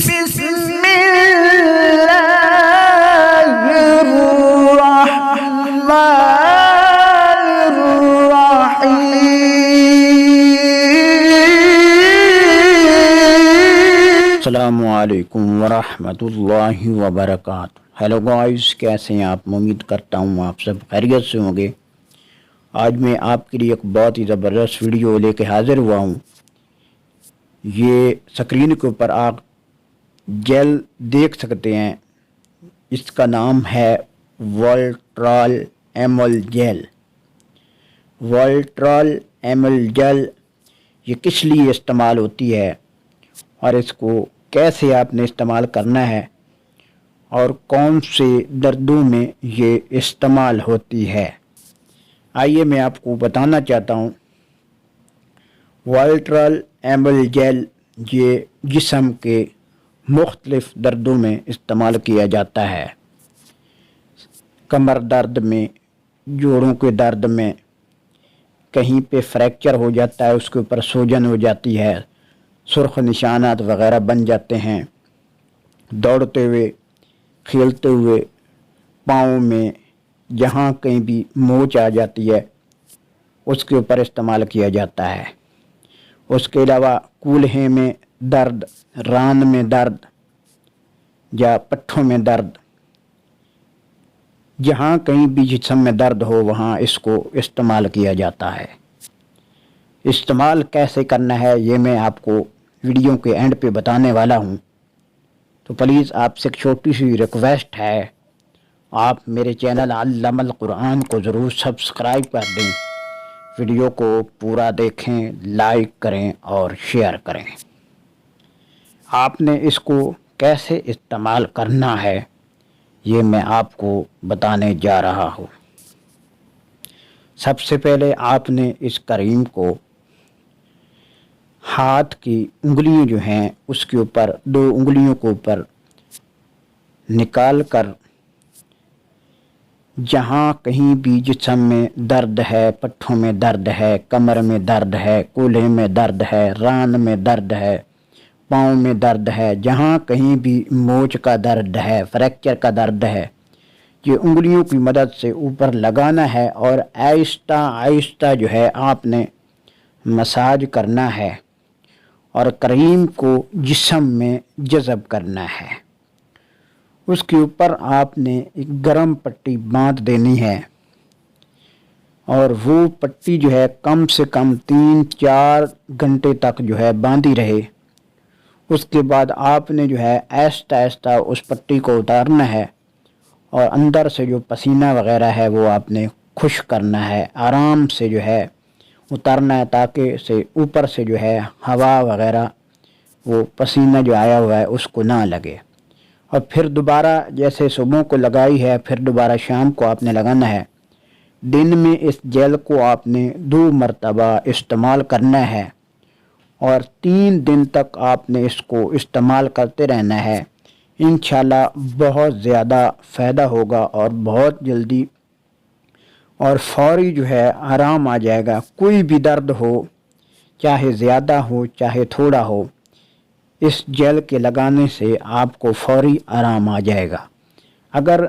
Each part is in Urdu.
بسم اللہ الرحمن الرحیم۔ السلام علیکم ورحمۃ اللہ وبرکاتہ۔ ہیلو گائز، کیسے ہیں آپ؟ امید کرتا ہوں آپ سب خیریت سے ہوں گے۔ آج میں آپ کے لیے ایک بہت ہی زبردست ویڈیو لے کے حاضر ہوا ہوں۔ یہ سکرین کے اوپر آپ جیل دیکھ سکتے ہیں، اس کا نام ہے والٹرال ایمل جیل۔ والٹرال ایمل جیل یہ کس لیے استعمال ہوتی ہے اور اس کو کیسے آپ نے استعمال کرنا ہے اور کون سے دردوں میں یہ استعمال ہوتی ہے، آئیے میں آپ کو بتانا چاہتا ہوں۔ والٹرال ایمل جیل یہ جسم کے مختلف دردوں میں استعمال کیا جاتا ہے۔ کمر درد میں، جوڑوں کے درد میں، کہیں پہ فریکچر ہو جاتا ہے، اس کے اوپر سوجن ہو جاتی ہے، سرخ نشانات وغیرہ بن جاتے ہیں، دوڑتے ہوئے، کھیلتے ہوئے پاؤں میں جہاں کہیں بھی موچ آ جاتی ہے اس کے اوپر استعمال کیا جاتا ہے۔ اس کے علاوہ کولہے میں درد، ران میں درد یا پٹھوں میں درد، جہاں کہیں بھی جسم میں درد ہو وہاں اس کو استعمال کیا جاتا ہے۔ استعمال کیسے کرنا ہے یہ میں آپ کو ویڈیو کے اینڈ پہ بتانے والا ہوں، تو پلیز آپ سے ایک چھوٹی سی ریکویسٹ ہے، آپ میرے چینل علم القرآن کو ضرور سبسکرائب کر دیں، ویڈیو کو پورا دیکھیں، لائک کریں اور شیئر کریں۔ آپ نے اس کو کیسے استعمال کرنا ہے یہ میں آپ کو بتانے جا رہا ہوں۔ سب سے پہلے آپ نے اس کریم کو ہاتھ کی انگلیاں جو ہیں اس کے اوپر، 2 انگلیوں کے اوپر نکال کر جہاں کہیں بھی جسم میں درد ہے، پٹھوں میں درد ہے، کمر میں درد ہے، کولہے میں درد ہے، ران میں درد ہے، پاؤں میں درد ہے، جہاں کہیں بھی موچ کا درد ہے، فریکچر کا درد ہے، یہ انگلیوں کی مدد سے اوپر لگانا ہے اور آہستہ آہستہ جو ہے آپ نے مساج کرنا ہے اور کریم کو جسم میں جذب کرنا ہے۔ اس کے اوپر آپ نے ایک گرم پٹی باندھ دینی ہے اور وہ پٹی جو ہے کم سے کم 3-4 گھنٹے تک جو ہے باندھی رہے۔ اس کے بعد آپ نے جو ہے آہستہ آہستہ اس پٹی کو اتارنا ہے اور اندر سے جو پسینہ وغیرہ ہے وہ آپ نے خشک کرنا ہے، آرام سے جو ہے اتارنا ہے تاکہ سے اوپر سے جو ہے ہوا وغیرہ وہ پسینہ جو آیا ہوا ہے اس کو نہ لگے۔ اور پھر دوبارہ جیسے صبح کو لگائی ہے پھر دوبارہ شام کو آپ نے لگانا ہے۔ دن میں اس جیل کو آپ نے 2 مرتبہ استعمال کرنا ہے اور 3 دن تک آپ نے اس کو استعمال کرتے رہنا ہے۔ انشاءاللہ بہت زیادہ فائدہ ہوگا اور بہت جلدی اور فوری جو ہے آرام آ جائے گا۔ کوئی بھی درد ہو، چاہے زیادہ ہو چاہے تھوڑا ہو، اس جیل کے لگانے سے آپ کو فوری آرام آ جائے گا۔ اگر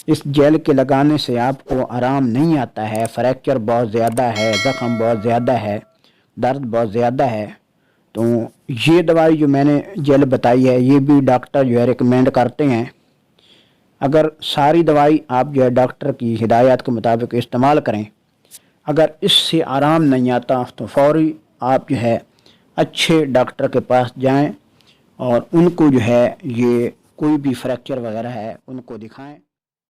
اس جیل کے لگانے سے آپ کو آرام نہیں آتا ہے، فریکچر بہت زیادہ ہے، زخم بہت زیادہ ہے، درد بہت زیادہ ہے، تو یہ دوائی جو میں نے جیل بتائی ہے یہ بھی ڈاکٹر جو ہے ریکمینڈ کرتے ہیں۔ اگر ساری دوائی آپ جو ہے ڈاکٹر کی ہدایات کے مطابق استعمال کریں، اگر اس سے آرام نہیں آتا تو فوری آپ جو ہے اچھے ڈاکٹر کے پاس جائیں اور ان کو جو ہے یہ کوئی بھی فریکچر وغیرہ ہے ان کو دکھائیں۔